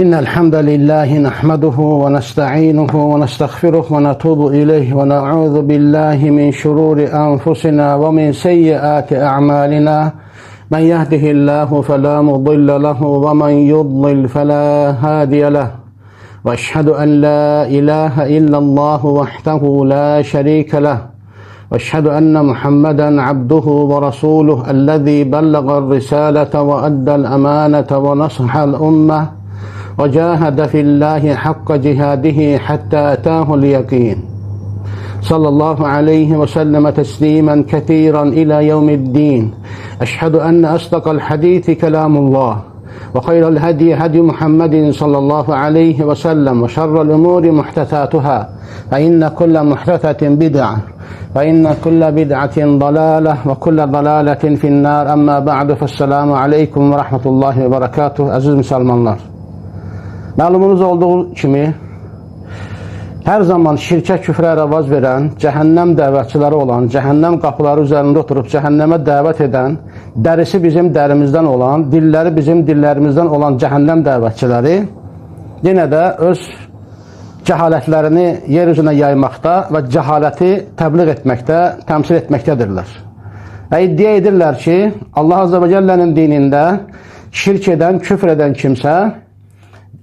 إن الحمد لله نحمده ونستعينه ونستغفره ونتوب إليه ونعوذ بالله من شرور أنفسنا ومن سيئات أعمالنا من يهده الله فلا مضل له ومن يضلل فلا هادي له وأشهد أن لا إله إلا الله وحده لا شريك له وأشهد أن محمدا عبده ورسوله الذي بلغ الرسالة وأدى الأمانة ونصح الأمة وجاهد في الله حق جهاده حتى أتاه اليقين صلى الله عليه وسلم تسليما كثيرا إلى يوم الدين. أشهد أن أصدق الحديث كلام الله وخير الهدي هدي محمد صلى الله عليه وسلم وشر الأمور محدثاتها فإن كل محدثة بدعة فإن كل بدعة ضلالة وكل ضلالة في النار. أما بعد فالسلام عليكم ورحمة الله وبركاته. Aziz Müslümanlar, məlumunuz olduğu kimi hər zaman şirkə, küfrə rəvac verən, cəhənnəm dəvətçiləri olan, cəhənnəm qapıları üzərində oturub cəhənnəmə dəvət edən, dərisi bizim dərimizdən olan, dilləri bizim dillərimizdən olan cəhənnəm dəvətçiləri yenə də öz cəhalətlərini yer üzünə yaymaqda və cəhaləti təbliğ etməkdə, təmsil etməkdədirlər. Və iddia edirlər ki, Allah Azze ve Celle'nin dinində şirk edən, küfr edən kimsə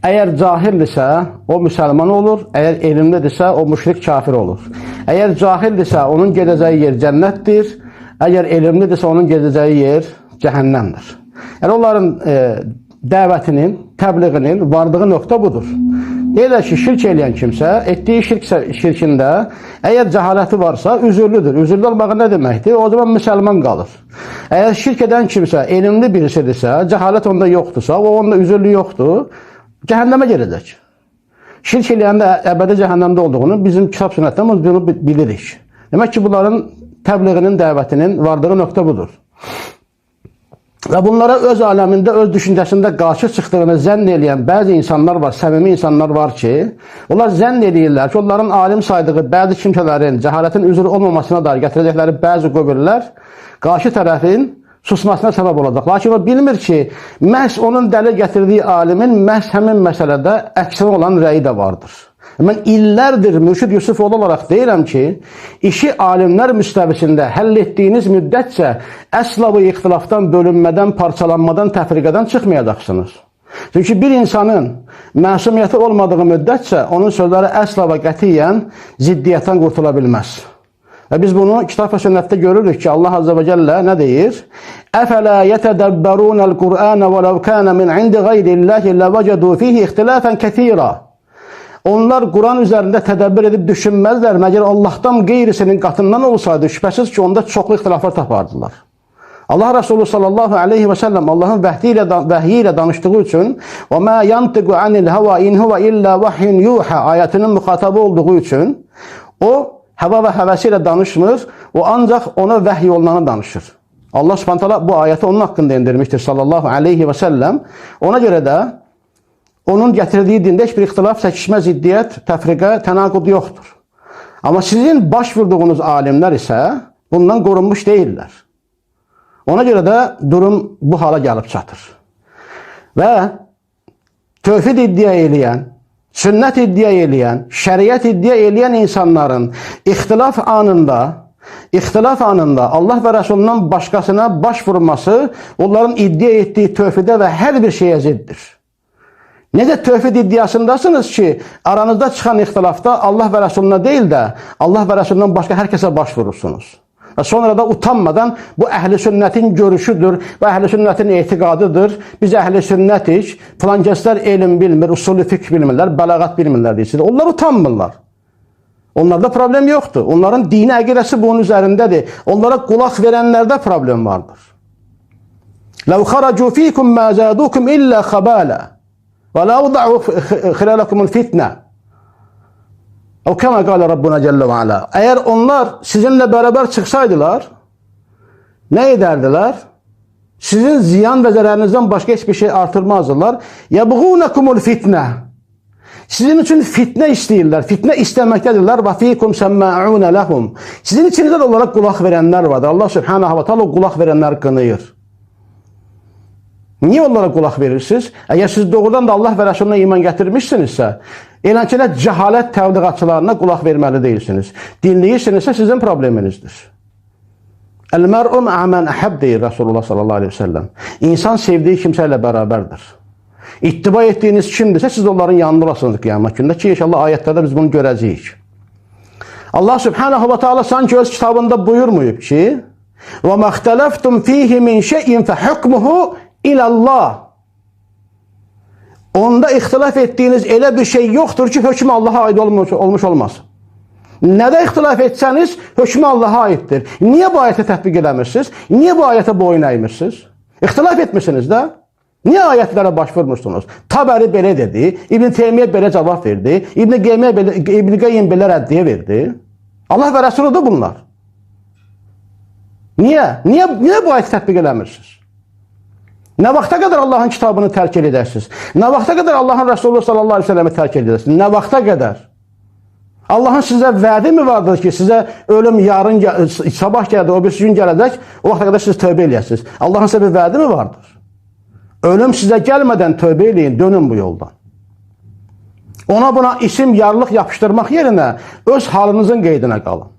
əgər cahildirsə, o müsəlman olur, əgər elmlidirsə, o müşrik kafir olur. Əgər cahildirsə, onun gedəcəyi yer cənnətdir, əgər elmlidirsə, onun gedəcəyi yer cəhənnəmdir. Yəni, onların dəvətinin, təbliğinin vardığı nöqtə budur. Deyirlər ki, şirk eləyən kimsə, etdiyi şirkində, əgər cəhaləti varsa, üzürlüdür. Üzürlü olmağı nə deməkdir? O zaman müsəlman qalır. Əgər şirk edən kimsə, elmli birisidirsə, cəhalət onda yoxdursa, o onda üzürlü yoxdur, cəhənnəmə gedəcək. Şirk eləyəndə əbədi cəhənnəmdə olduğunu bizim kitab sünnətdən bunu bilirik. Demək ki, bunların təbliğinin, dəvətinin vardığı nöqtə budur. Və bunlara öz aləmində, öz düşüncəsində qarşı çıxdığını zənn eləyən bəzi insanlar var, səmimi insanlar var ki, onlar zənn eləyirlər ki, onların alim saydığı bəzi kimsələrin cəhalətin üzrü olmamasına dair gətirəcəkləri bəzi qövürlər qarşı tərəfin susmasına səbəb olacaq. Lakin o bilmir ki, məhz onun dəlil gətirdiyi alimin məhz həmin məsələdə əksinə olan rəyi də vardır. Mən illərdir Mürşid Yusufoğlu olaraq deyirəm ki, işi alimlər müstəvisində həll etdiyiniz müddətcə əsla bu ixtilafdan, bölünmədən, parçalanmadan, təfriqədən çıxmayacaqsınız. Çünki bir insanın məsumiyyəti olmadığı müddətcə onun sözləri əsla və qətiyyən ziddiyyətdən qurtula bilməz. Və biz bunu kitab və sünnətdə görürük ki, Allah Azze ve Celle nə deyir? Əfələ yətədəbbərunəl Qur'anə və ləv kənə min indi qeyrillahi ləvəcədu fihi ixtilafən kəthira. Onlar Quran üzərində tədəbbür edib düşünməzlər, məgər Allahdan qeyrisinin qatından olsaydı, şübhəsiz ki, onda çoxlu ixtilaflar tapardılar. Allah Resulü sallallahu aleyhi ve sellem Allah'ın vəhyi ilə danışdığı üçün və mə yantiqu anil hava in huva illa vahyin yuha ayətinin müxatabı olduğu üçün o həva və həvəsi ilə danışmır, o ancaq ona vəhy yolundan danışır. Allah Subhanahu taala bu ayəti onun haqqında indirmişdir sallallahu aleyhi və səlləm. Ona görə də onun gətirdiyi dində heç bir ixtilaf, çəkişmə, ziddiyyət, təfriqə, tənaqud yoxdur. Amma sizin baş vurduğunuz alimlər isə bundan qorunmuş deyirlər. Ona görə də durum bu hala gəlib çatır. Və tövhid iddia eləyən, sünnət iddia eləyən, şəriət iddia eləyən insanların ixtilaf anında Allah və Rəsulundan başqasına baş vurması onların iddia etdiyi tövhidə və hər bir şeyə ziddir. Necə tövhid iddiasındasınız ki, aranızda çıxan ixtilafda Allah və Rəsuluna deyil də, Allah və Rəsulundan başqa hər kəsə baş vurursunuz. Və sonra da utanmadan bu əhl-i sünnətin görüşüdür, bu əhl-i sünnətin etiqadıdır. Biz əhl-i sünnətik, filan kəslər elm bilmir, usulü fiqh bilmirlər, bəlağat bilmirlər deyirsiniz. Onlar utanmırlar. Onlarda problem yoxdur. Onların dini əqidəsi bunun üzərindədir. Onlara qulaq verənlərdə problem vardır. Ləv xaracu fikum mə zədukum illə xabalə və lə uda'u xilalakumul fitnə. O kəmə qalə Rabbuna Cəllə və Alə. Əgər onlar sizinlə bərabər çıxsaydılar, nə edərdilər? Sizin ziyan və zərərinizdən başqa heç bir şey artırmazdılar. Yəbğunəkumul fitnə. Sizin üçün fitnə istəyirlər, fitnə istəməkdədirlər. Və fikum səmma'unə ləhum. Sizin içinizdə də olaraq qulaq verənlər vardır. Allah Subhanahu və Teala qulaq verənlər qınıyır. Niyə onlara qulaq verirsiniz? Əgər siz doğrudan da Allah və Rəsuluna iman gətirmişsinizsə, eləncələ cəhalət təbliğatçılarına qulaq verməli deyilsiniz. Dinləyirsinizsə sizin probleminizdir. El-mər'u ma'a men ahab deyir Rasulullah sallallahu aleyhi ve sellem. İnsan sevdiyi kimsə ilə bərabərdir. İttiba etdiyiniz kimdirsə siz onların yanında olasınız qiyamət günündə ki, inşallah ayətlərdə biz bunu görəcəyik. Allah Subhanahu wa Taala sanki öz kitabında buyurmuyub ki: "Və məxtələftum fihi min şeyin fəhukmuhu ilallah." Onda ixtilaf etdiyiniz elə bir şey yoxdur ki, hökmü Allaha aid olmuş olmaz. Nədə ixtilaf etsəniz, hökmü Allaha aiddir. Niyə bu ayətə tətbiq eləmirsiniz? Niyə bu ayətə boyun əymirsiniz? İxtilaf etmişsiniz də. Niyə ayətlərə baş vurmursunuz? Tabari belə dedi, İbn Teymiyyə belə cavab verdi, İbn Qayyim belə rəddiyə verdi. Allah və Rəsuludur bunlar. Niyə bu ayəti tətbiq eləmirsiniz? Nə vaxta qədər Allahın kitabını tərk edərsiniz? Nə vaxta qədər Allahın Rəsulü sallallahu aleyhi ve sellem'i tərk edərsiniz? Nə vaxta qədər? Allahın sizə vədi mi vardır ki, sizə ölüm yarın, sabah gəldi, o bir gün gələcək, o vaxta qədər siz tövbə eləyəsiniz. Allahın sizə bir vədi mi vardır? Ölüm sizə gəlmədən tövbə eləyin, dönün bu yoldan. Ona buna isim, yarlıq yapışdırmaq yerinə öz halınızın qeydinə qalın.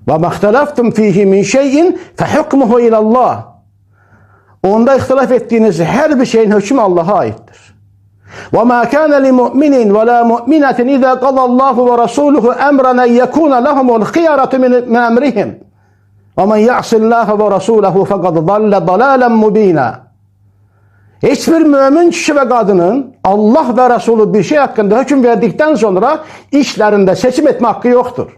Və məxtələftum fihi min şeyin fəhukmuhu ilallah. Onda ixtilaf etdiyiniz hər bir şeyin hökmü Allaha aiddir. Və mə kənə li mu'minin və la mu'minətin izə qadallahu və rasuluhu əmrən ən yəkuna ləhumul xiyaratu min əmrihim. Və mən ya'silləhu və rasuləhu fəqad dallə dalalən mubinə. Heç bir mömin kişi və qadının Allah və Rəsulü bir şey haqqında hökm verdikdən sonra işlərində seçim etmə haqqı yoxdur.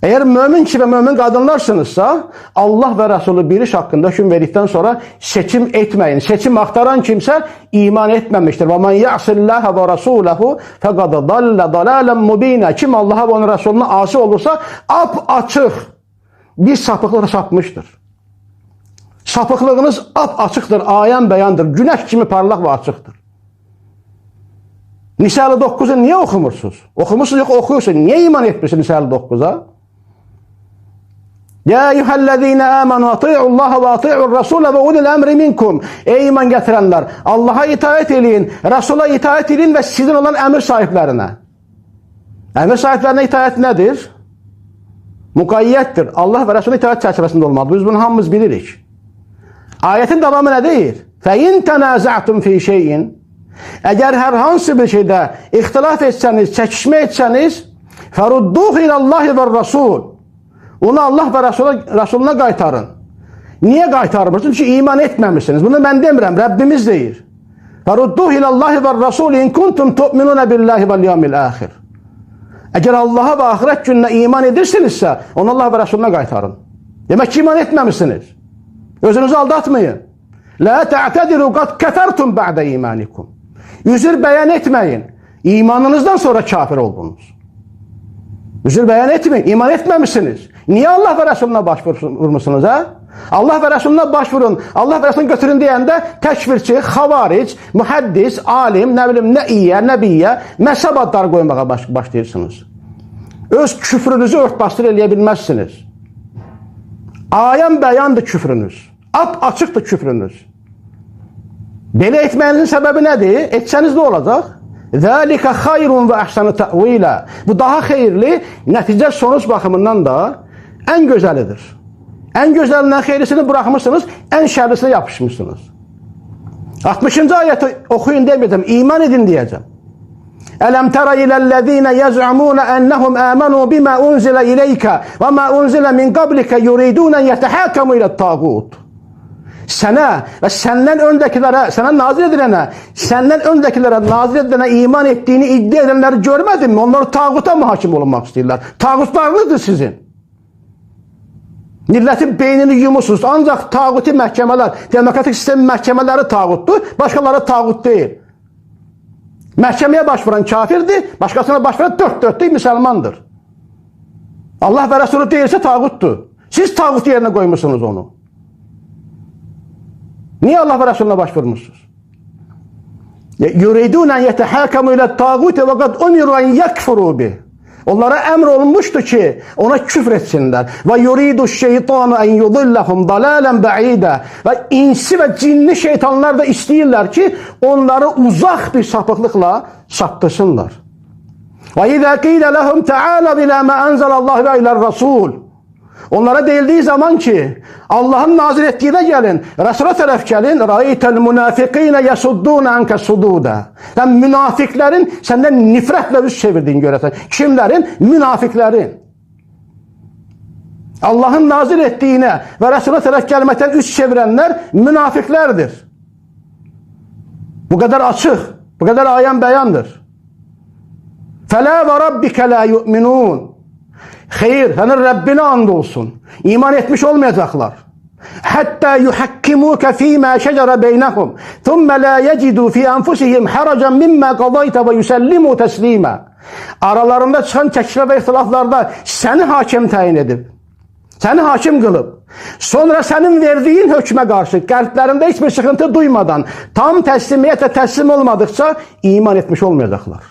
Əgər mömin kişi və mömin qadınlarsınızsa, Allah və Rəsulü bir iş haqqında hökm verdikdən sonra seçim etməyin. Seçim axtaran kimsə iman etməmişdir. Və mən ya'silləhu və rasuləhu fəqad dallə dalalən mubinə. Kim Allaha və onun Rəsuluna asi olursa, açıq bir sapıqlığa sapmışdır. Sapıqlığınız açıqdır, ayan bəyandır, günəş kimi parlaq və açıqdır. Nisa 59'u niyə oxumursunuz? Oxumursunuz, yox oxuyursunuz. Niyə iman etmirsiniz Nisa 59'a? Ya eyyuhəl-ləzīnə əmənu ati'ullaha və ati'ur rasulə və ulil əmri minkum. Ey iman gətirənlər, Allaha itaət eləyin, Rasula itaət eləyin və sizin olan əmir sahiblərinə. Əmir sahiblərinə itaət nədir? Muqayyətdir. Allah və Rasulun itaət çərçivəsində olmalıdır. Biz bunu hamımız bilirik. Ayətin davamı nə deyir? Fəin tənəzə'tum fi şeyin. Əgər hər hansı bir şeydə ixtilaf etsəniz, çəkişmə etsəniz, fərudduhu ilallahi və rasul. Onu Allah və Rasuluna qaytarın. Niyə qaytarmırsınız? Çünki iman etməmişsiniz. Bunu mən demirəm, Rəbbimiz deyir. Fərudduhu ilallahi və rasul in kuntum tu'minuna billahi vəl yevmil axir. Əgər Allaha və axirət gününə iman edirsinizsə, onu Allah və Rasuluna qaytarın. Demək ki, iman etməmişsiniz. Özünüzü aldatmayın. La ta'tadiru qad kafartum ba'da imanikum. Üzür bəyan etməyin. İmanınızdan sonra kafir oldunuz. Üzür bəyan etməyin. İman etməmişsiniz. Niyə Allah və Rasuluna baş vurmuşsunuz, hə? Allah və Rasuluna baş vurun. Allah və Rasuluna götürün deyəndə təkfirçi, xavaric, mühəddis, alim, nə bilim, nəiyyə, nəbiyyə, məzhəb adları qoymağa başlayırsınız. Öz küfrünüzü örtbasdır eləyə bilməzsiniz. Ayan bəyandır küfrünüz. Açıqdır küfrünüz. Belə etməyinizin səbəbi nədir? Etsəniz nə olacaq? Zəlikə xayrun və əhsəni təvilə. Bu daha xeyirli, nəticə sonuç baxımından da ən gözəlidir. Ən gözəlindən xeyrisini buraxmışsınız, ən şərlisine yapışmışsınız. 60-cı ayəti oxuyun deməyəcəm, iman edin deyəcəm. Ələm tərə iləl-ləzīnə yəz'umunə ennəhum əmənu bimə unzilə iləykə və mə unzilə min qablikə yuridunə yətəhəkəmu ilə-tağut. Sənə və səndən öndəkilərə, sənə nazir edilənə, səndən öndəkilərə nazir edilənə iman etdiyini iddia edənləri görmədinmi? Onlar tağuta mühakim olunmaq istəyirlər. Tağutlarınızdır sizin. Milletin beynini yumusunuz. Ancaq tağuti məhkəmələr, demokratik sistemin məhkəmələri tağutdur, başqaları tağut deyil. Məhkəməyə başvuran kafirdir, başqasına başvuran dörtlük müsəlmandır. Allah və Resulü deyirsə tağutdur. Siz tağut yerinə qoymuşsunuz onu. Niyə Allah və Resuluna başvurmuşsunuz? Yuridunən yətəhəkəmu ilə tağut və qad umiru ən yəkfuru bih. Onlara əmr olunmuşdu ki, ona küfr etsinlər. Və yuridu şeytanu en yudillahum dalalan ba'ida. Və insi və cinli şeytanlar da istəyirlər ki, onları uzaq bir sapıqlıqla saptırsınlar. Və izə qilə ləhum ta'ala bilə mə ənzəlallahu və ilə'r rasul. Onlara deyildiği zaman ki, Allah'ın nazil ettiğine gelin, Resul'a tərəf gəlin, ra'aytel münafiqine yasuddun anka sududa. Sen münafiklerin senden nifrətle üst çevirdiğini görürsən. Kimlerin? Münafiklerin. Allah'ın nazil ettiğine ve Resul'a tərəf gəlməkdən üst çevirenler münafiklerdir. Bu kadar açık, bu kadar ayan beyandır. فَلَا وَرَبِّكَ لَا يُؤْمِنُونَ. Hayır, senin Rabbine and olsun. İman etmiş olmayacaklar. Hatta yuhakkimuke fîmâ şecere beynehum. Thumme lâ yecidû fî anfusihim haracan mimmâ qadayte ve yusellimû teslîmâ. Aralarında çıkan çekişme ve ihtilaflarda seni hakim tayin edip, seni hakim kılıp, sonra senin verdiğin hükme karşı kalplerinde hiçbir sıkıntı duymadan tam teslimiyetle teslim olmadıkça iman etmiş olmayacaklar.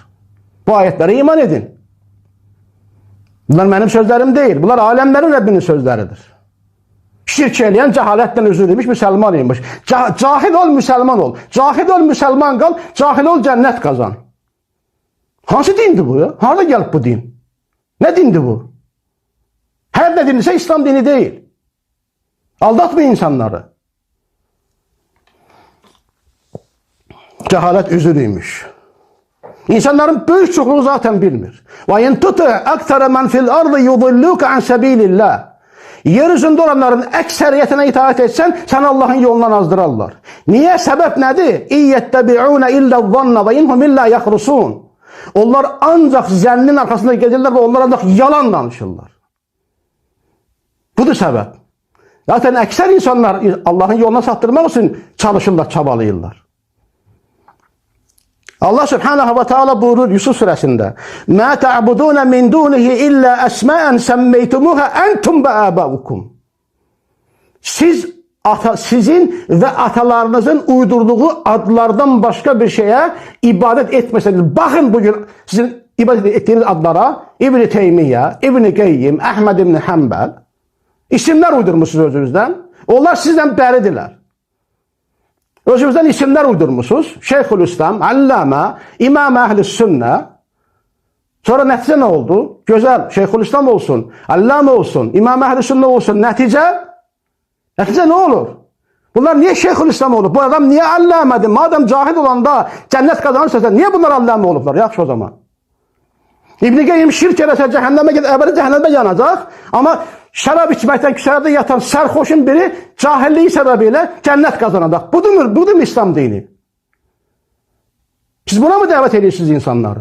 Bu ayetlere iman edin. Bunlar benim sözlerim değil. Bunlar alemlerin Rabbinin sözleridir. Şirk eyleyen cehaletten özür demiş, Müslümanıymış. Cahil ol, Müslüman ol. Cahil ol, Müslüman kal. Cahil ol, cennet kazan. Hangi dindi bu ya? Harada gelip bu din? Ne dindi bu? Her ne dinlise İslam dini değil. Aldatma insanları. Cehalet üzürüymüş. İnsanların büyük çoğunluğu zaten bilmir. Ve in tuti aktsara men fil ardı yudilluka an sabilillah. Yeryüzünde olanların ekseriyetine itaat etsen sen Allah'ın yolundan azdırarlar. Niye? Sebep nedir? İyettebi'une illa zanna ve inhum illa yahrusun. Onlar ancak zənnin arkasında gelirler ve onlar ancak yalan danışırlar. Budur sebep. Zaten ekser insanlar Allah'ın yoluna saptırmak için çalışırlar, çabalıyorlar. Allah Subhanahu ve Teala buyurur Yusuf suresinde: "Ma ta'budun min dunihi illa esma'an semmeytumuha entum ve abaukum." Sizin ve atalarınızın uydurduğu adlardan başka bir şeye ibadet etmeseniz, bakın bugün sizin ibadet ettiğiniz adlara İbn-i Teymiye, İbn-i Qayyim, Ahmed İbn Hanbel isimler uydurmuşsunuz özünüzden. Onlar sizden bəridirlər. Özümüzden isimler uydurmuşuz. Şeyhülislam, Allama, İmam Ehl-i Sünne. Sonra netice ne oldu? Güzel. Şeyhülislam olsun, Allama olsun, İmam Ehl-i Sünne olsun. Netice ne olur? Bunlar niye Şeyhülislam olur? Bu adam niye Allamadır? Madem cahil olan da cennet kazanırsa niye bunlar Allama olurlar? Yaxşı o zaman. İbn-i Qayyim şirk eləsə cəhənnəmə gedib, əbədi cəhənnəmə yanacaq. Ama şərab içməkdən küçədə yatan sərxoşun biri cahilliği səbəbiyle cennet kazanacaq. Budur mu İslam dini? Siz buna mı davet ediyorsunuz insanları?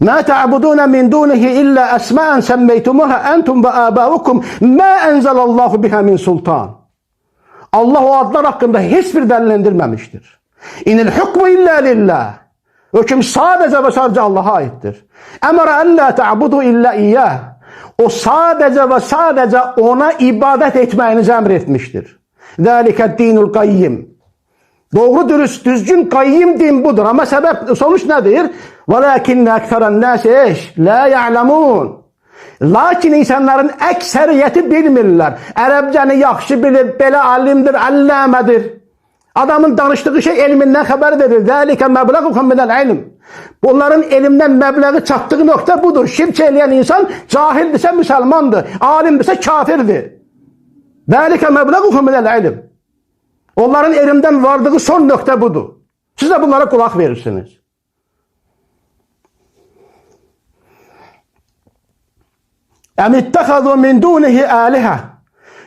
مَا تَعْبُدُونَ مِنْ دُونِهِ إِلَّا أَسْمَاءً سَمَّيْتُمُوهَا أَنْتُمْ وَآبَاؤُكُمْ مَا أَنْزَلَ اللّٰهُ بِهَا مِنْ سُلْطَانٍ. Allah o adlar hakkında hiçbir delillendirmemiştir. İnil hukmu illa lillah. Hüküm sadece ve sadece Allah'a aittir. Emara en la ta'budu illa iyyah. O sadece ve sadece ona ibadet etmeyinizi emretmiştir. Zalike dinul kayyim. Doğru dürüst düzgün kayyim din budur. Ama sonuç nedir? Velakinne ekseren nâsi la ya'lemun. Lakin insanların ekseriyeti bilmirlər. Ərəbcəni yaxşı bilir, belə alimdir, allamədir. Adamın danıştığı şey elminden haber verir. Zalike meblaguhum minel ilm. Bunların elimden meblağı çattığı nokta budur. Şirk eyleyen insan cahildirse Müslümandır, alimdirse kafirdir. Zalike meblaguhum minel ilm. Onların elimden vardığı son nokta budur. Siz de bunlara kulak verirsiniz. Em ittehadu min dunihi aliha.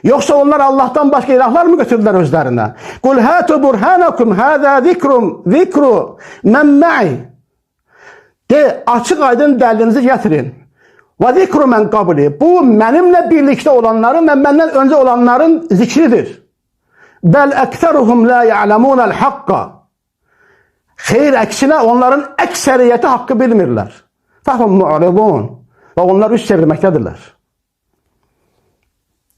Yoksa onlar Allah'tan başka ilahlar mı götürdüler özlerine? Kul hatu burhanakum hâzâ zikru men ma'i. De açık aydın delilinizi getirin. Ve zikru men kabli. Bu benimle birlikte olanların ve benden önce olanların zikridir. Bel ekseruhum la ya'lemûnel hakka. Hayır, aksine onların ekseriyeti hakkı bilmirler. Fahum mu'ridun. Ve onlar üst çevirmektedirler.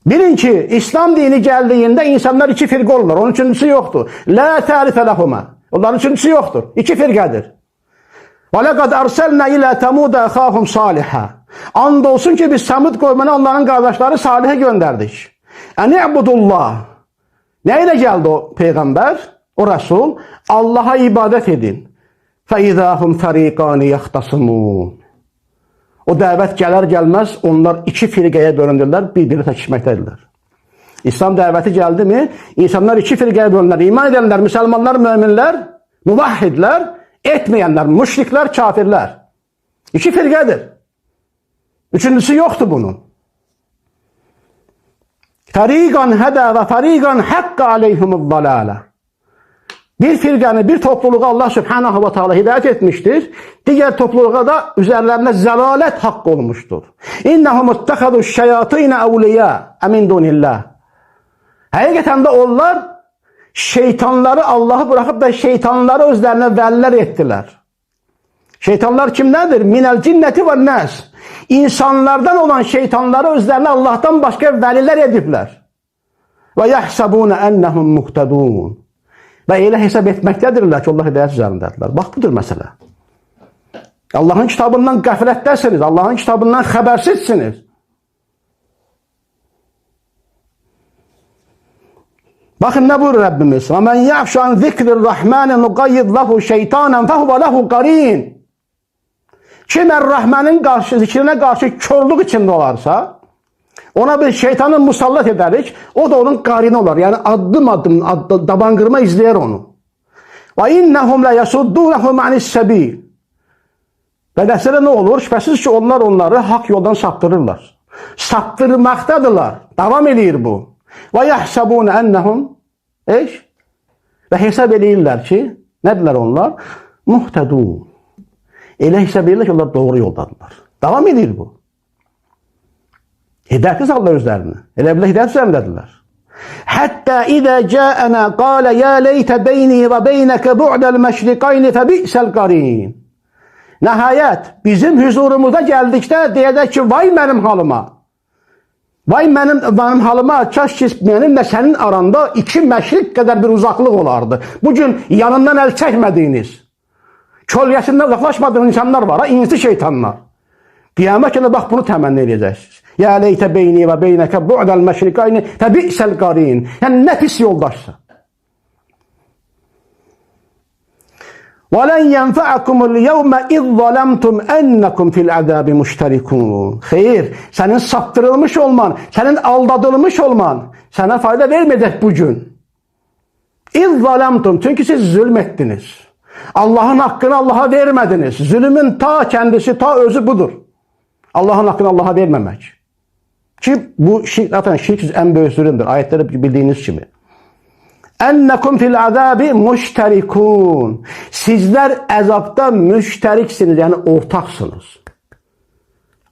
Bilin ki İslam dini geldiğinde insanlar iki firqə olurlar. Onun üçüncüsü yoktur. La tarife lahuma. Onların üçüncüsü yoktur. İki firqədir. Və ləqəd ərsəlnə ilə təmudə əxahum salihə. And olsun ki, biz Səmud qövmünə onların qardaşları Salihə göndərdik. Ən'ibudullah. Nə ilə gəldi o Peyğəmbər, o Rəsul? Allaha ibadət edin. Fəizəhum fəriqani yaxtasimun. O dəvət gələr gəlməz, onlar iki firqəyə bölündülər, bir-birini çəkişməkdədirlər. İslam dəvəti gəldi mi, insanlar iki firqəyə bölünürlər. İman edənlər, müsəlmanlar, möminlər, muvahhidlər, etməyənlər, müşriklər, kafirlər. İki firqədir. Üçüncüsü yoxdur bunun. Fəriqan hədə və fəriqan həqqə aleyhumuz zalalə. Bir firqəni, bir topluluğa Allah Subhanahu wa Taala hidayət etmişdir. Digər topluluğa da üzərlərinə zəlalət haqq olmuşdur. İnnəhum ittəxəduş şeyatinə əvliyə min dunillah. Həqiqətən də onlar şeytanları Allahı bıraxıb da şeytanları özlərinə vəlilər etdilər. Şeytanlar kimlərdir? Minəl cinnəti və nəs. İnsanlardan olan şeytanları özlərinə Allahdan başqa vəlilər ediblər. Və yəhsəbunə ennəhum muhtədun. Və elə hesab etməkdədirlər ki, Allah hidayət üzərindədirlər. Bax, budur məsələ. Allahın kitabından qəflətdəsiniz, Allahın kitabından xəbərsizsiniz. Baxın, nə buyurur Rəbbimiz? Və mən yəfşən zikrir-rəhməni nuqayyid ləhu şeytanən fəhvə ləhu qarin. Kim Ər-Rəhmənin zikrinə qarşı körlük içində olarsa, ona bir şeytanı musallat edərik, o da onun qarini olar. Yəni addım-addım dabanqırma izləyər onu. Və innəhum lə yəsuddunəhum anis-səbil. Və nəsələ nə olur? Şübhəsiz ki, onlar onları haqq yoldan saptırırlar. Saptırmaqdadırlar. Davam edir bu. Və yəhsəbunə ennəhum və hesab edirlər ki, nədirlər onlar? Muhtədun. Elə hesab edirlər ki, onlar doğru yoldadırlar. Davam edir bu. Hidayətli sallar özlərini. Elə bilə hidayət üzərindədirlər. Həttə idə cəənə qalə yə leytə beyni və beynəkə bu'dəl məşriqayni fəbi'səl qarin. Nəhayət, bizim huzurumuza gəldikdə deyədək ki, vay mənim halıma. Vay mənim halıma, kaş ki, mənimlə sənin aranda iki məşriq qədər bir uzaqlıq olardı. Bugün yanından əl çəkmədiyiniz, kölgəsindən uzaqlaşmadığınız insanlar var, insi şeytanlar. Qiyamət günü bax bunu təmənni edəcəksiniz. Yə leytə beyni və beynəkə bu'dəl məşriqayni fəbi'səl qarin. Yəni nə pis yoldaşsa. وَلَنْ يَنْفَعَكُمُ الْيَوْمَ اِذْ ظَلَمْتُمْ اَنَّكُمْ فِي الْعَذَابِ مُشْتَرِكُونَ. Xeyr, sənin saptırılmış olman, sənin aldadılmış olman sənə fayda verməyəcək bugün. اِذْ ظَلَمْتُمْ. Çünki siz zülm etdiniz. Allahın haqqını Allaha vermədiniz. Zülmün ta kendisi, ta özü budur. Allahın haqqını Allaha verməmək. Ki bu zaten şirk en büyük zulümdür. Ayetleri bildiğiniz gibi. Ennekum fil azabi müşterikun. Sizler əzabda müşteriksiniz, yani ortaksınız.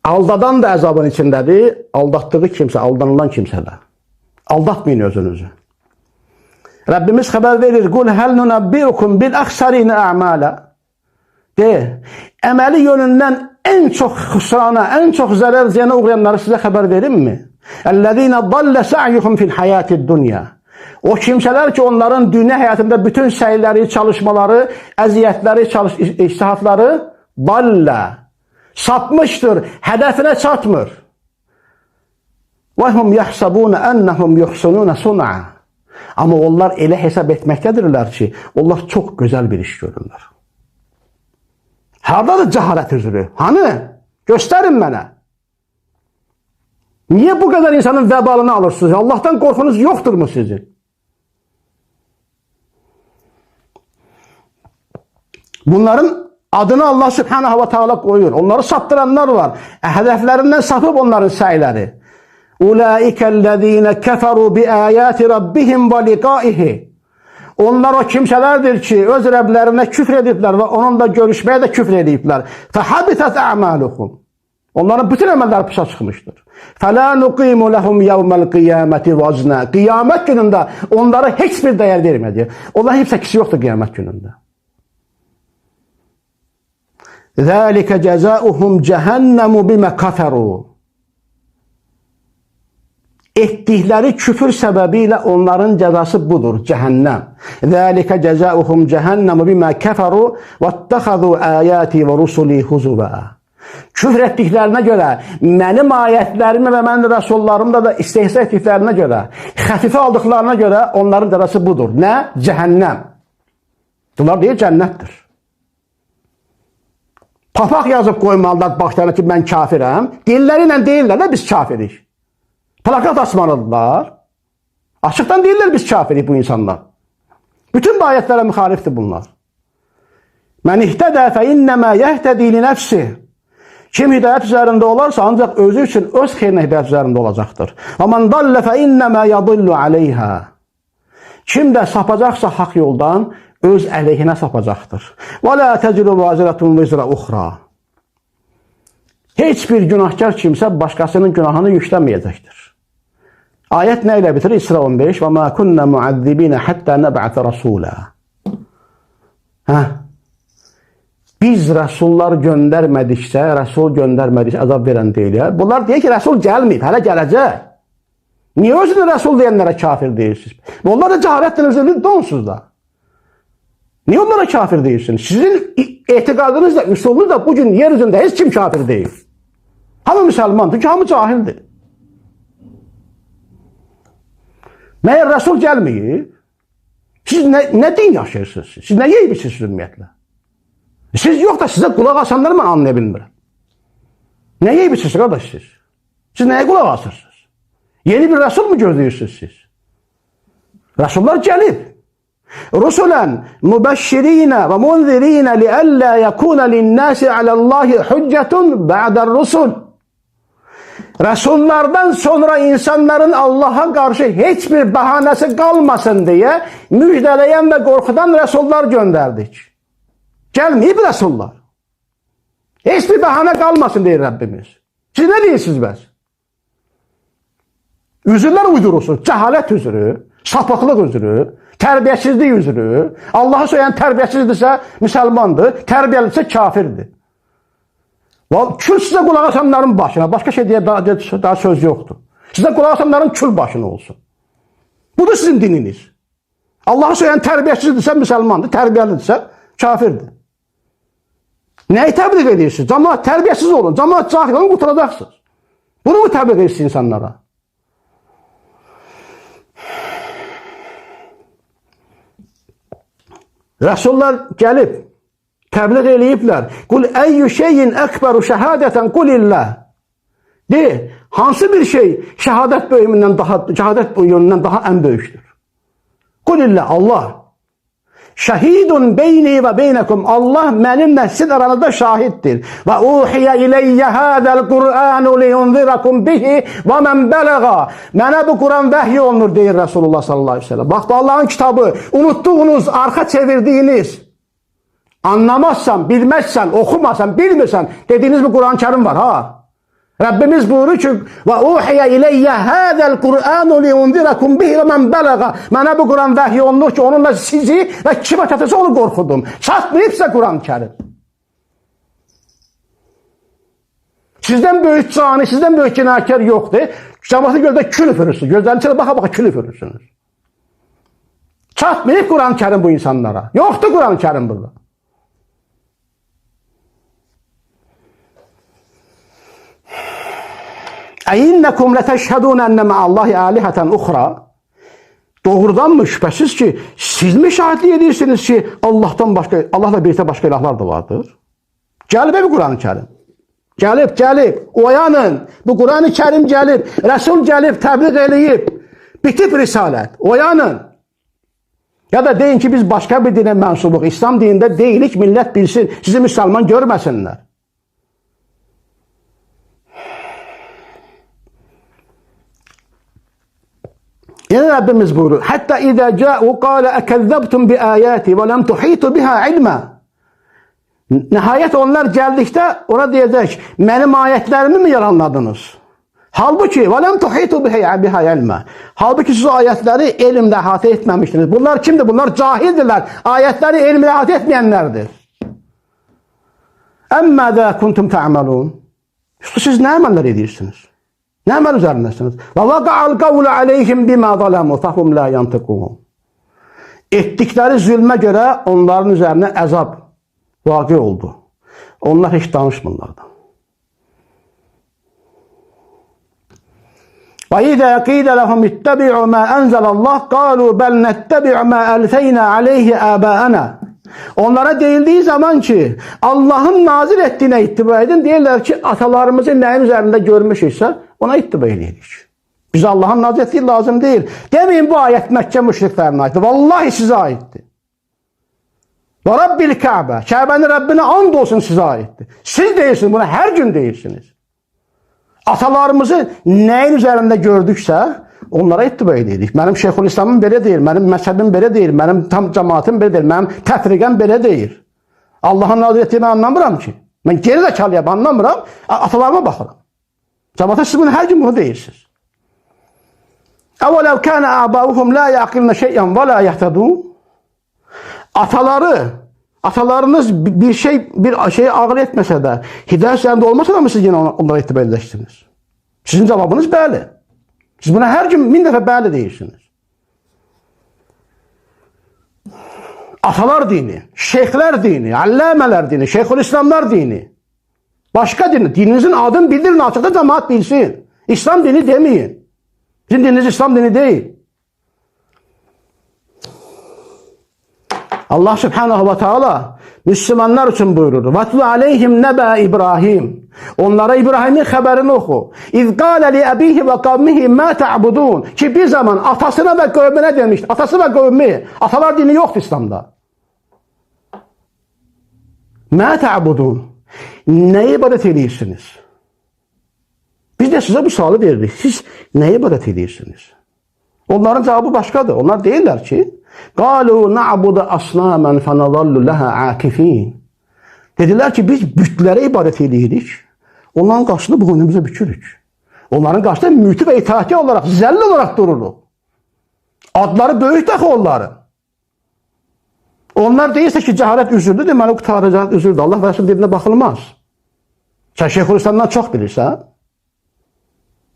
Aldadan da əzabın içindedir. Aldattığı kimse, aldanılan kimse de. Aldatmayın özünüzü. Rabbimiz haber verir. Kul hel nunabbiukum bil akhsarina a'mala. De. Əməli yönünden en çok hüsrana, en çok zarar ziyana uğrayanları size haber verim mi? Ellezine dalle sa'yuhum fil hayatid dunya. O kimseler ki onların dünya hayatında bütün səyləri, çalışmaları, əziyyətləri, iştihatları dalle, sapmıştır, hədəfinə çatmır. Və hum yəhsabunə ennəhum yuhsununə sun'a. Amma onlar elə hesab etməkdədirlər ki, onlar çok güzel bir iş görürlər. Haradadır cəhalət üzrü? Hani? Göstərin mənə. Niye bu kadar insanın vebalını alırsınız? Allah'tan korkunuz yoktur mu sizin? Bunların adını Allah Subhanahu wa Taala koyuyor. Onları saptıranlar var. Hedeflerinden sapıp onların səyləri. Ulaikellezine keferu bi ayati rabbihim ve liqaihi. Onlar o kimselerdir ki öz Rəblərinə küfr ediblər ve onunla görüşmeye de küfr ediblər. Fehabitat a'maluhum. Onların bütün əməlləri pisa çıxmışdır. فَلَا نُقِيمُ لَهُمْ يَوْمَ الْقِيَامَةِ وَزْنَا. Qiyamət günündə onlara heç bir dəyər vermedi. Onların heç çəkisi yoxdur qiyamət günündə. ذَلِكَ جَزَاؤُهُمْ جَهَنَّمُ بِمَا كَفَرُوا. etdikləri küfür səbəbilə onların cəzası budur, cəhənnəm. Zəlikə cəzauhum cəhənnəmu bimə kəfəru və ittəxəzu əyəti və rusuli huzuvə. Küfr etdiklərinə görə, mənim ayətlərimi və mənim rəsullarımda da istehza etdiklərinə görə, xəfifə aldıqlarına görə onların cəzası budur. Nə? Cəhənnəm. Bunlar deyir, cənnətdir. Papaq yazıb qoymalılar başlarına ki, mən kafirəm. Dilləri ilə deyirlər də biz kafirik. Plakat asmalıdırlar. Açıqdan deyirlər biz kafirik bu insanlar. Bütün bu ayətlərə müxalifdir bunlar. Mən ihtədə fə innəmə yəhtədi li nəfsi. Kim hidayət üzərində olarsa ancaq özü üçün öz xeyrinə hidayət üzərində olacaqdır. Və mən dallə fə innəmə yadillu aleyhə. Kim də sapacaqsa haqq yoldan öz əleyhinə sapacaqdır. Və lə təcrü vazirətun vizrə uxra. Heç bir günahkar kimsə başqasının günahını yükləməyəcəkdir. Ayət nə ilə bitir? İsra 15. Və mə künnə müəzzibinə həttə nəbətə rəsulə. Biz rəsullar göndərmədiksə, rəsul göndərmədiksə əzab verən deyilər. Bunlar deyir ki, rəsul gəlməyib, hələ gələcək. Niyə özünü rəsul deyənlərə kafir deyirsiniz? Onlar da cəhalətdən özünü donsuz da. Niyə onlara kafir deyirsiniz? Sizin etiqadınız da, üsulunuz da bugün yer üzündə heç kim kafir deyil. Hamı müsəlmandır ki, hamı cahildir. Məyər rəsul gəlməyib? Siz nə din yaşayırsınız? Siz nə yeyirsiniz ümumiyyətlə? Siz yox da sizə qulaq asanları mən anlaya bilmirəm. Nə yeyirsiniz qardaş siz? Siz nəyə qulaq asırsınız? Yeni bir rəsul mu gözləyirsiniz siz? Rəsullar gəlib. Rusulən mübəşşirinə və munzirinə liəllə yəkunə linnəsi aləllahi hüccətun bə'dər rusul. Rəsullardan sonra insanların Allaha qarşı heç bir bəhanəsi qalmasın deyə müjdələyən və qorxudan rəsullar göndərdik. Gəlməyib rəsullar. Heç bir bəhanə qalmasın deyir Rəbbimiz. Siz nə deyirsiniz bəs? Üzürlər uydurursunuz. Cəhalət üzrü, sapıqlıq üzrü, tərbiyəsizlik üzrü. Allahı söyən tərbiyəsizdirsə müsəlmandır, tərbiyəlidirsə kafirdir. Kül sizə qulaq asanların başına, başqa şey deyə daha söz yoxdur. Sizə qulaq asanların kül başına olsun. Bu da sizin dininiz. Allahı söyən tərbiyəsizdirsə müsəlmandır, tərbiyəlidirsə kafirdir. Nəyi təbliğ edirsiniz? Cəmaat tərbiyəsiz olun, cəmaat cahil olun, qurtaracaqsınız. Bunu mu təbliğ edirsiniz insanlara? Rəsullar gəlib, təbliğ eləyiblər. Qul əyyü şeyin əkbəru şəhadətən qulillah. De, hansı bir şey şəhadət yönündən daha ən böyükdür? Qulillah, Allah. Şəhidun beyni və beynəkum. Allah mənimlə sizin aranızda şahiddir. Və uhiyə iləyyə hədəl Qur'anu liyunzirakum bihi və mən bələğa. Mənə bu Quran vəhiy olunur, deyir Rasulullah sallallahu aleyhi ve sellem. Bax, Allahın kitabı, unutduğunuz, arxa çevirdiyiniz, anlamazsan, bilməzsən, oxumasan, bilmirsən, dediyiniz bir Quran-ı Kerim var, ha? Rəbbimiz buyurur ki, və uhiyə iləyyə hədəl Qur'anu liyunzirakum bihi və mən bələğa. Mənə bu Quran vəhiy olunur ki, onunla sizi və kimə çatırsa onu qorxudum. Çatmayıbsa Quran-ı Kerim. Sizdən böyük cani, sizdən böyük cinayətkar yoxdur. Cəmaatı gözdə kül üfürürsünüz. Gözlərin içində baxa-baxa kül üfürürsünüz. Çatmayıb Quran-ı Kerim bu insanlara. Yoxdur Quran-ı Kerim burada. Əyinnəkum lətəşhədun ənə mə'allahi əlihətən uxra. Doğrudanmı, şübhəsiz ki, siz mi şahidlik edirsiniz ki, Allahla birlikdə başqa ilahlar da vardır? Gəlib bu Quran-ı Kerim. Gəlib. Oyanın. Bu Quran-ı Kerim gəlib. Rəsul gəlib, təbliğ eləyib. Bitib risalət. Oyanın. Ya da deyin ki, biz başqa bir dinə mənsubuq. İslam dinində deyilik, millət bilsin, sizi müsəlman görməsinlər. Yəni Rəbbimiz buyurur, hətta izə cəu qalə əkəzzəbtum bi əyəti və ləm tuhitu bihə ilmə. Nəhayət onlar gəldikdə ona deyəcək, mənim ayətlərimi mi yalanladınız? Halbuki və ləm tuhitu bihə ilmə. Halbuki siz ayətləri elmlə əhatə etməmişdiniz. Bunlar kimdir? Bunlar cahildirlər. Ayətləri elmlə əhatə etməyənlərdir. Əmmədə kuntum tə'məlun. Siz nə əməllər edirsiniz? Nə əməl üzərindəsiniz? Və vaqa'al qavlu aleyhim bima zalamu fahum la yantiqun. Etdikləri zülmə görə onların üzərinə əzab vaqe oldu. Onlar heç danışmırlardı. Və izə qilə ləhum ittəbi'u mə ənzəlallah qalu bəl nəttəbi'u mə əlfeynə aleyhi əbəənə. Onlara deyildiyi zaman ki, Allahın nazil etdiyinə ittiba edin, deyirlər ki, atalarımızı nəyin üzərində görmüşüksə, ona ittiba edirik. Biz Allahın nazil etdiyi lazım deyil. Deməyin, bu ayət Məkkə müşriklərinə aiddir. Vallahi sizə aiddir. Və Rabbil Kəbə, Kəbənin Rəbbinə and olsun sizə aiddir. Siz deyirsiniz, bunu hər gün deyirsiniz. Atalarımızı nəyin üzərində gördüksə, onlara ittiba edirik. Mənim Şeyxülislamım belə deyir, mənim məzhəbim belə deyir, mənim tam cəmaatım belə deyir, mənim təfriqəm belə deyir. Allahın nazil etdiyini anlamıram ki. Mən geri zəkalıyam, anlamıram, atalarıma baxıram. Cəmaata siz bunu hər gün bunu deyirsiniz. Əvvələv kənə əbəuhum la yaqilnə şeyən və la yəhtədun. Atalarınız bir şey ağır etməsə də, hidayət üzərində olmasa da mı siz yenə onlara ittiba edəcəksiniz? Sizin cavabınız bəli. Siz buna hər gün 1000 dəfə bəli deyirsiniz. Atalar dini, şeyxlər dini, əlləmələr dini, şeyxülislamlar dini, başqa dini, dininizin adını bildirin, açıqda cəmaat bilsin. İslam dini deməyin. Sizin dininiz İslam dini deyil. Allah Subhanahu ve Teala Müslümanlar için buyurur. وَاتْلُ عَلَيْهِمْ نَبَا İbrahim. Onlara İbrahim'in haberini oku. اِذْ قَالَ لِأَب۪يهِ وَقَوْمِهِ مَا تَعْبُدُونَ. Ki bir zaman atasına ve kavmine demişti. Atası ve kavmi. Atalar dini yoktu İslam'da. مَا تَعْبُدُونَ. Neye ibadet ediyorsunuz? Biz de size bu sualı verdik. Siz neye ibadet ediyorsunuz? Onların cevabı başkadır. Onlar değiller ki قَالُوا نَعْبُدَ أَصْنَامًا فَنَظَلُّ لَهَا عَاكِف۪ينَ. Dediler ki biz bütlere ibadet edirik. Onların karşısında boynumuza bükürük. Onların karşısında mütü ve itaatçı olarak, zelli olarak dururuz. Adları böyük dəxi onların. Onlar deyirsə ki, cəhalət üzürdür, deməli qurtaracaq üzürdür. Allah və Rəsul dediyinə baxılmaz. Sən Şeyxülislamdan çox bilirsən.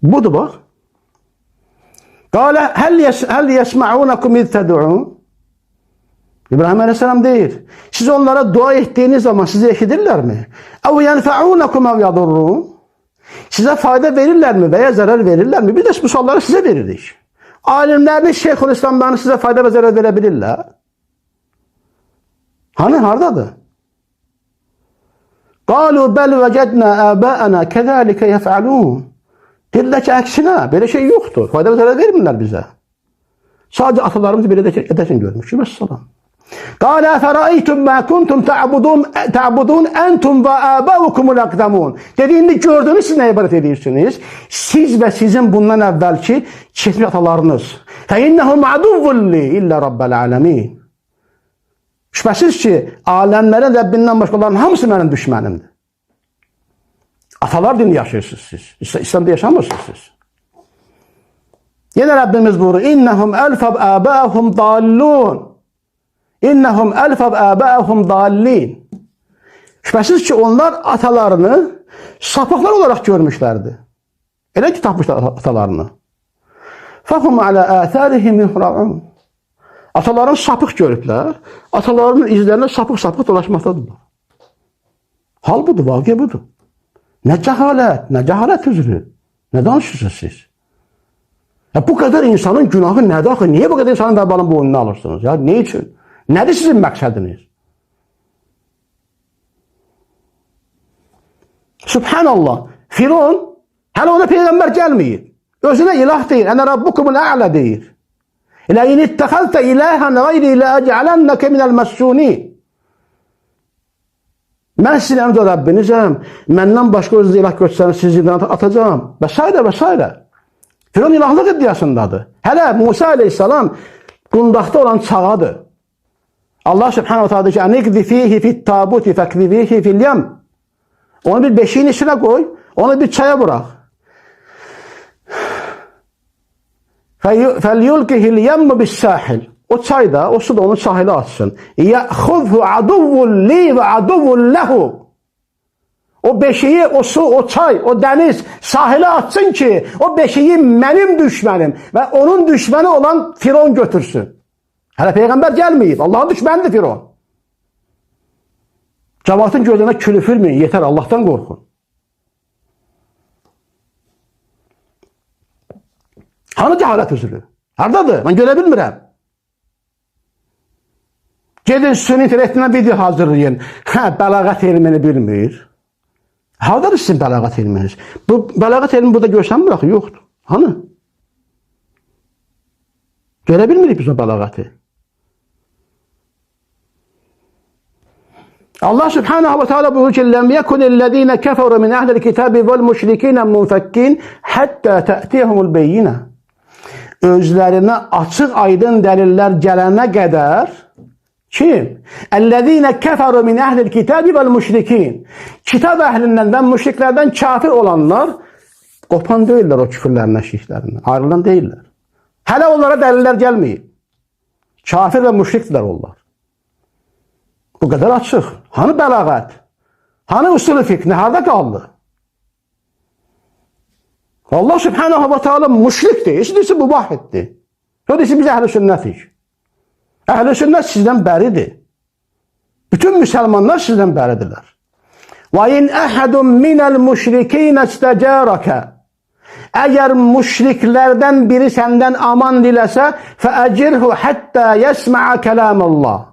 Budur bax. Qalə həl yəsma'unakum iz təd'un. İbrahim Aleyhisselam deyir. Siz onlara dua ettiğiniz zaman sizi eşidirlərmi? Əv yənfa'unakum əv yadurrun. Sizə fayda verirlərmi veya zarar verirlərmi? Biz də bu sualları sizə veririk. Alimləriniz, Şeyxülislamlarını sizə fayda və zarar verə bilirlər. Hani hardadır? Qalu bəl vəcədnə əbəənə kəzəlikə yəf'alun. Deyirlər ki, əksinə, belə şey yoxdur. Fayda və zarar vermirlər bizə. Sadəcə atalarımız belə edəsin görmüşük. Vəssalam. Qalə fərəeytum mə kuntum tə'budun əntum və əbəukumul əqdəmun. Dediyində gördünüz, siz nəyə ibarət edirsiniz? Siz və sizin bundan əvvəlki keçmiş atalarınız. Fəinnəhum əduvvulli illə rabbəl aləmin. Şübhəsiz ki, aləmlərin Rəbbindən başqalarının hamısı mənim düşmənimdir. Atalar dini yaşayırsınız siz. İslamda yaşamırsınız siz. Yine Rabbimiz buyurur. İnnehum elfab âbâhum dallûn. İnnehum elfab âbâhum dallîn. Şübhəsiz ki, onlar atalarını sapıklar olarak görmüşlerdi. Elə ki, tapmışlar atalarını. Fəhum alə âthārihim yuhra'un. Ataların sapık görüblər. Atalarının izlerine sapık dolaşmaktadırlar. Hal budur, vaqe budur. Ne cehalet üzrü. Ne danışırsınız siz? Ya bu kadar insanın günahı nədir axı? Niye bu kadar insanın vəbalın boynuna alırsınız? Ya ne için? Nedir sizin məqsədiniz? Subhanallah. Firon, hələ ona peygamber gəlməyib. Özünə ilah deyir. Ənə rabbukumul a'lə deyir. İlə in ittəxəltə iləhən qayri ilə əcəlennəkə minəl məssuni. Mən sizin yanınızda Rəbbinizəm. Məndən başqa özünüzə ilah götürsəniz sizi zindana atacağım. Və s. Firon ilahlıq iddiasındadır. Hələ Musa aleyhissalam qundaqda olan çağadır. Allah subhanahu ta'ala deyir ki, "Aniqdi fihi fit tabuti fakzifihi fil yam." Onu bir beşiğin içine koy, onu bir çaya bırak. Felyulkihil yammu bis sahil. O çayda, o suda onu sahile atsın. Ya'khudhu aduvvun li ve aduvvun lehu. O beşiği, o su, o çay, o deniz sahile atsın ki o beşiği benim düşmenim ve onun düşmanı olan Firavun götürsün. Hele peygamber gelmeyip Allah'ın düşmanıdır Firavun. Cemaatın gözüne kül üfürmeyin. Yeter, Allah'tan korkun. Hanı cehalet üzülü? Haradadır? Ben görebilmirəm. Gedin sünni intellektindən video hazırlayın. Bəlağət elmini bilmir. Haradadır sizin bəlağət elminiz? Bu bəlağət elmi burada görsənmir axı, yoxdur. Hanı? Görebilmirik biz o bəlağəti. Allah Subhanahu ve Teala buyurur ki: "Lem yekunellezine keferu min ehlil kitabi vel müşrikine munfekkin hatta ta'tiyahumul beyyine." Özlerine açık aydın deliller gelene kadar kim? "Ellezine keferu min ehlil kitabi vel müşrikin." Kitap ehlinden, müşriklerden kafir olanlar kopan değiller o küfürlerine, şirklerinden. Ayrılan değiller. Hele onlara deliller gelmiyor. Kafir ve müşrikler onlar. Bu kadar açık. Hani bəlağət? Hani usulü fikri? Harada kaldı? Allah Subhanahu ve Teala müşrikdir. İşte mübahiddir. Öyleyse biz ehl-i sünnetik. Ehl-i sünnet sizden beridir. Bütün Müslümanlar sizden beridirler. وَاِنْ اَحَدٌ مِنَ الْمُشْرِك۪ينَ اسْتَجَارَكَ Eğer müşriklerden biri senden aman dilese فَاَجِرْهُ حَتَّى يَسْمَعَ كَلَامَ اللّٰهِ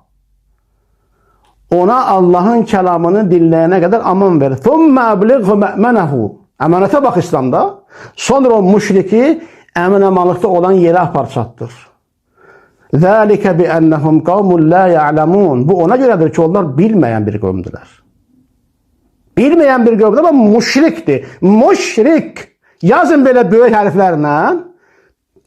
Ona Allah'ın kelamını dinleyene kadar aman ver. ثُمَّ أَبْلِغْهُ مَأْمَنَهُ Emanete bak İslam'da. Sonra o müşriki emin-emalıkta olan yere apar çattır. ذَٰلِكَ بِأَنَّهُمْ قَوْمٌ لَا يَعْلَمُونَ Bu ona göredir ki onlar bilmeyen bir kavimdiler. Bilmeyen bir kavimdir ama müşrikti. Müşrik. Yazın böyle böyük hərflərlə.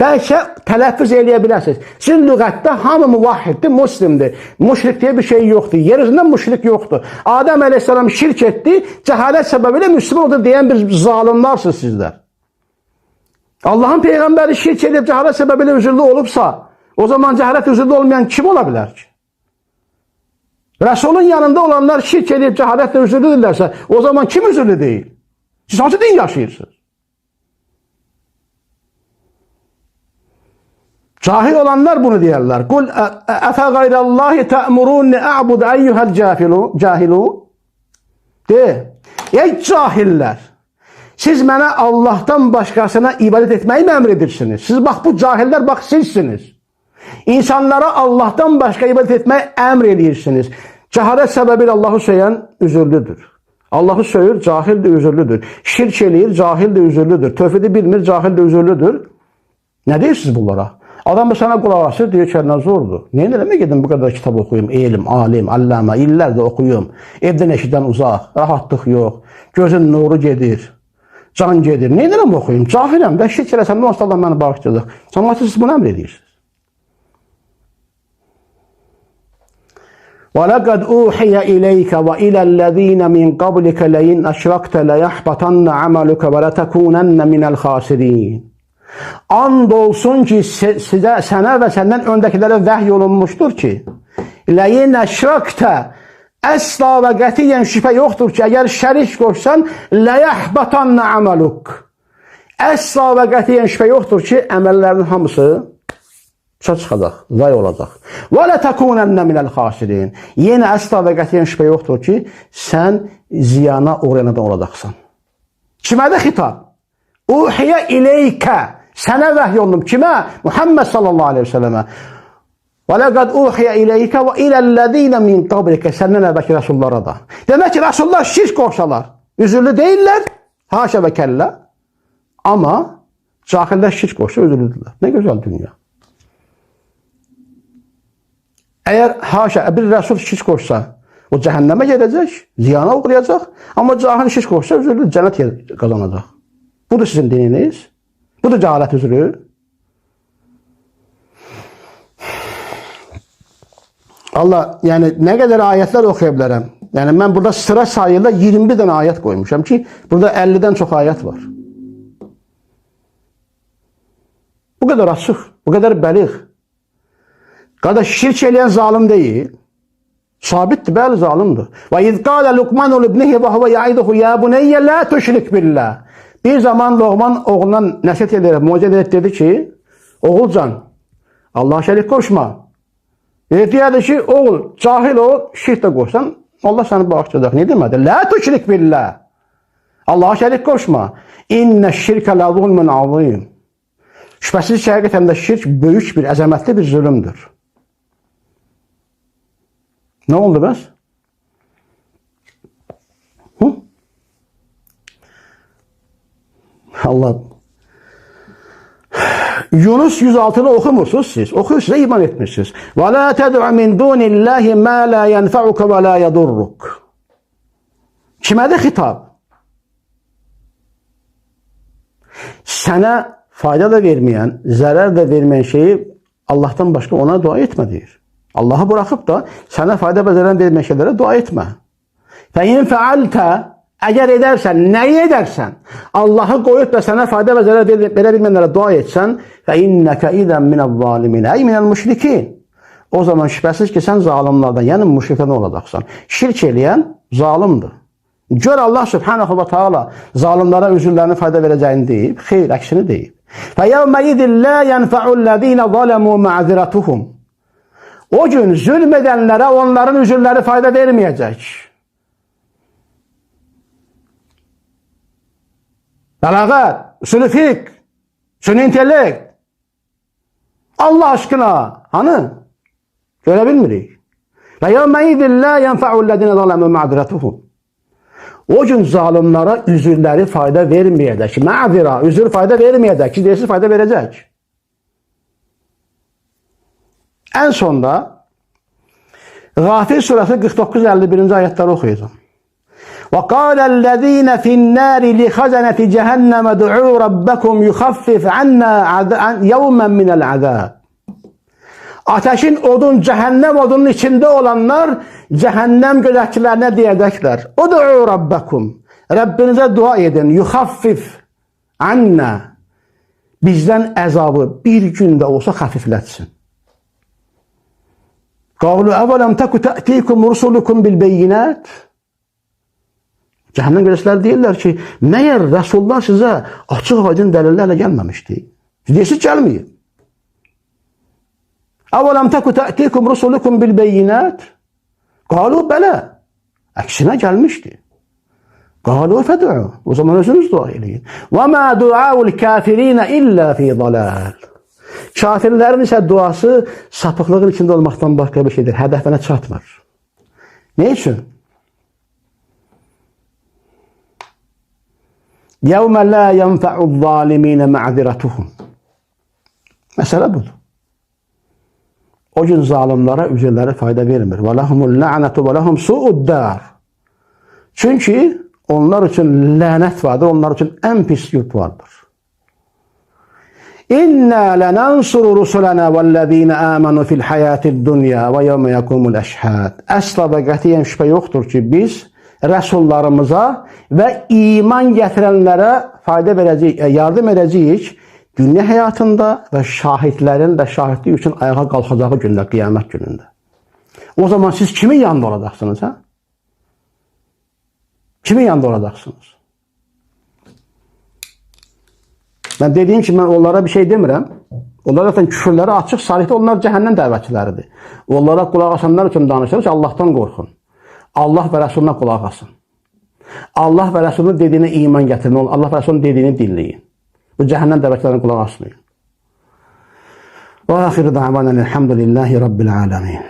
Belki telaffuz eləyə Sizin lüğətdə hamı muvahhiddir, muslimdir. Müşrik diye bir şey yoktur. Yeryüzünden müşrik yoktur. Adem Aleyhisselam şirk etti. Cehalet sebebiyle Müslüman olur diyen bir zalimlarsınız sizler. Allah'ın peygamberi şirk edip cehalet sebebiyle üzüldü olupsa o zaman cehalet üzüldü olmayan kim olabilir ki? Resulün yanında olanlar şirk edip cehaletle üzüldüdürlerse o zaman kim üzüldü değil? Siz hangi din yaşayırsınız? Cahil olanlar bunu diyorlar. Kul efe gayrallahi te'murunni a'budu eyyuhel cahilu. De. Ey cahiller. Siz bana Allah'tan başkasına ibadet etmeyi mi emredirsiniz? Siz bak bu cahiller bak sizsiniz. İnsanlara Allah'tan başka ibadet etmeyi emredirsiniz. Cehalet sebebiyle Allah'ı söyleyen üzürlüdür. Allah'ı söyür, cahil de üzürlüdür. Şirk eləyir, cahil de üzürlüdür. Tövhidi bilmir, cahil de üzürlüdür. Ne deyirsiniz bunlara? Adam sana kulak asır, diyor ki zordur. Niye nereye gidin bu kadar kitap okuyayım? Elim, alim, allama, illərdə okuyum. Evden eşidən uzaq, rahatlıq yok. Gözün nuru gedir. Can gedir. Niye nereye okuyayım? Cahiləm. Ben şirk eləsəm, ne olsa Allah beni bağışlayacaq. Cəmaatı siz bunu emr edirsiniz. وَلَقَدْ أُوحِيَ إِلَيْكَ وَإِلَى الَّذ۪ينَ مِنْ قَبْلِكَ لَيْنْ أَشْرَكْتَ لَيَحْبَطَنَّ عَمَلُكَ وَلَتَكُونَنَّ مِنَ الْخَاسِرِينَ And olsun ki size, sana ve senden öndekilere vahiy olunmuştur ki لَيْنْ أَشْرَكْتَ Əsla və qətiyyən şübhə yoxdur ki, əgər şərik qoşsan لَيَحْبَطَنَّ عَمَلُكَ Əsla və qətiyyən şübhə yoxdur ki, əməllərin hamısı çıxacaq, zay olacaq. وَلَتَكُونَنَّ مِنَ الْخَاسِرِينَ Yenə əsla və qətiyyən şübhə yoxdur ki, sən ziyana uğrayandan olacaqsan. Kimədə xitab? Uhiyə ileykə Sənə vəhy olunub. Kimə? Muhammed sallallahu aleyhi ve sellemə. وَلَقَدْ اُوحِيَ اِلَيْكَ وَاِلَى الَّذ۪ينَ مِنْ قَبْرِكَ Səndən əvvəlki rəsullara da. Demək ki, rəsullar şirk qoşsalar. Üzürlü deyirlər. Haşa və kəllə. Ama cahillər şirk qoşsa üzürlüdürlər. Ne güzel dünya. Eğer haşa bir rəsul şirk qoşsa o cəhənnəmə gedəcək, ziyana uğrayacaq. Ama cahil şirk qoşsa üzürlü cənnət qazanacaq. Budur sizin dininiz. Budur cəhalət üzrü. Allah yani ne kadar ayetler okuyabilirim. Yani ben burada sıra sayıyla 21 tane ayet koymuşum ki burada 50'den çok ayet var. Bu kadar açık, bu kadar bəlix. Qardaş şirk eləyən zalim değil. Sabitdir, bəli, zalimdir. Və iz qala Luqman ibnihi və huve ya'iduhu ya bunayya la tushrik billah. Bir zaman Luqman oğluna nəsihət edərək, moizə edərək dedi ki, oğulcan, Allah'a şərik qoşma. Deyədir ki, oğul, cahil ol, şirk də qoşsan, Allah səni bağışlayacaq. Ne demədi? La tushrik billah. Allah'a şərik qoşma. İnne şirkə la zulmun azim. Şübhəsiz ki, həqiqətən də şirk böyük bir, əzəmətli bir zulümdür. Ne oldu bəs? Allah. Yunus 106'ını okumursunuz siz. Okuyorsunuz, iman etmişsiniz. Ve la ted'u min dunillahi ma la yenfa'uka ve la yadurruk. Kime de hitap? Sana fayda da vermeyen, zarar da vermeyen şeyi Allah'tan başka ona dua etme diyor. Allah'ı bırakıp da sana fayda ve zarar vermeyen şeylere dua etme. Fe in fealta, eğer edersen, neyi edersen, Allah'ı koyup da sana fayda ve zarar verebilmeyenlere dua etsen, fe inneke izen minel zalimin, ey minel müşrikin. O zaman şüphesiz ki sen zalimlerden, yani müşriklerden olacaksan. Şirk eleyen zalimdir. Gör Allah Subhanahu ve Teala zalimlere özürlerine fayda vereceğini deyip, xeyr, əksini deyip. Fe yevme idin la yenfa'ullezine zalemu ma'ziratuhum. O gün zulmedenlere onların özürleri fayda vermeyecek. Belagat, usulü fik, usulü intelekt. Allah aşkına, hani? Görebilmirik. Ve yevme idin la yenfa'ullezine zalemu ma'ziratuhum. O gün zalimlara üzürleri fayda vermeyecek. Ma'zira, üzür fayda vermeyecek. Şiddetsiz fayda verecek. En sonda Gafir suresi 49-51. ayetleri okuyacağım. وَقَالَ الَّذ۪ينَ فِي النَّارِ لِخَزَنَةِ جَهَنَّمَ دُعُوا رَبَّكُمْ يُخَفِّفْ عَنَّا يَوْمًا مِنَ الْعَذَابِ. Ateşin odun, cehennem odunun içinde olanlar cehennem gözətçilerine diyecekler. Udu'u rabbakum. Rabbinize dua edin. Yuhaffif anna. Bizden azabı bir günde olsa hafifletsin. Qavlu evelem teku te'tikum rusulukum bil beyinat. Cehennem gözətçiler deyirlər ki, meğer Resulullah size açık aydın delillerle gelmemişti. Deyirsiz gelmeyip. أَوَلَمْ تَكُ تَأْتِيكُمْ رُسُلُكُمْ بِالْبَيِّنَاتِ قَالُوا بَلَا. Aksine gelmişti. قَالُوا فَدُعُوا. O zaman özünüz dua edin. وَمَا دُعَاءُ الْكَافِرِينَ إِلَّا فِي ضَلَالٍ. Kafirlerin ise duası sapıklığın içinde olmaktan başka bir şeydir. Hedefine çatmır. Ne için? يَوْمَ لَا يَنْفَعُ الظَّالِمِينَ مَعْذِرَتُهُمْ. Mesele budur. O gün zalimlere üzerleri fayda vermir. وَلَهُمُ اللَّعْنَةُ وَلَهُمْ سُوءُ الدَّارِ. Çünkü onlar için lanet vardır. Onlar için en pis yurt vardır. İnna lenansuru rusulana vellezine amanu fil hayatid dunya ve yevme yekumul eşhad. Asla ve qətiyyən şübhə yoktur ki biz Resullarımıza ve iman getirenlere fayda verəcəyik, yardım edəcəyik. Dünya hayatında ve şahitlerin de şahitliği için ayağa kalkacağı günde, kıyamet gününde. O zaman siz kimin yanında olacaksınız? Ha? Kimin yanında olacaksınız? Ben dediğim ki ben onlara bir şey demirəm. Onlar zaten küfürleri açık, sarihdə onlar cehennem dəvətçileridir. Onlara kulaq asanlar için danışırız, Allah'tan korkun. Allah ve Resulüne kulaq asın. Allah ve Resulünün dediğine iman getirin. Allah ve Resulünün dediğini dinleyin. Bu cehennem dəvətçilerine kulaq asmayın. Ve ahiru da'vanan elhamdülillahi rabbil alemin.